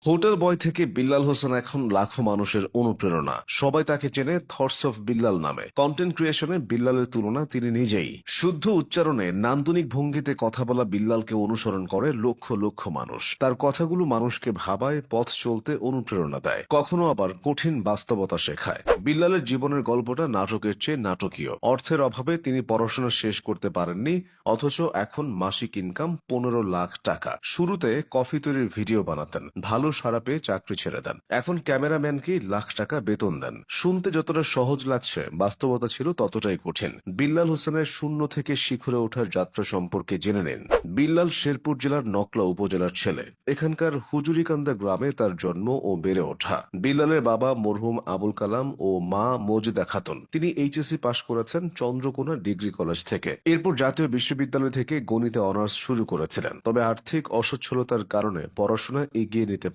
Hotel বয় থেকে বিল্লাল হোসেন এখন লাখো মানুষের অনুপ্রেরণা। সবাই তাকে চেনে থটস অফ বিল্লাল নামে। কন্টেন্ট ক্রিয়েশনে বিল্লালের তুলনা তিনি নিজেই। শুদ্ধ উচ্চারণে নান্দনিক ভঙ্গিতে কথা বলা বিল্লালকে অনুসরণ করে লক্ষ লক্ষ মানুষ। তার কথাগুলো মানুষকে ভাবায়, পথ চলতে অনুপ্রেরণা দেয়, কখনো আবার কঠিন বাস্তবতা শেখায়। বিল্লালের জীবনের গল্পটা নাটকের চেয়ে নাটকীয়। অর্থের অভাবে তিনি পড়াশোনা শেষ করতে পারেননি, অথচ এখন মাসিক ইনকাম 15 লাখ টাকা। শুরুতে কফি তৈরির ভিডিও বানাতেন, ভালো সাড়া পেয়ে চাকরি ছেড়ে দেন। এখন ক্যামেরাম্যানকে লাখ টাকা বেতন দেন। শুনতে যতটা সহজ লাগছে, বাস্তবতা ছিল ততটাই কঠিন। বিল্লাল হোসেনের শূন্য থেকে শিখরে ওঠার যাত্রা সম্পর্কে জেনে নিন। বিল্লাল শেরপুর জেলার নকলা উপজেলার ছেলে। এখানকার হুজুরিকান্দা গ্রামে তার জন্ম ও বেড়ে ওঠা। বিল্লালের বাবা মরহুম আবুল কালাম ও মা মজিদা খাতুন। তিনি এইচএসসি পাশ করেছেন চন্দ্রকোনা ডিগ্রি কলেজ থেকে। এরপর জাতীয় বিশ্ববিদ্যালয় থেকে গণিতে অনার্স শুরু করেছিলেন, তবে আর্থিক অসচ্ছলতার কারণে পড়াশোনা এগিয়ে নিতে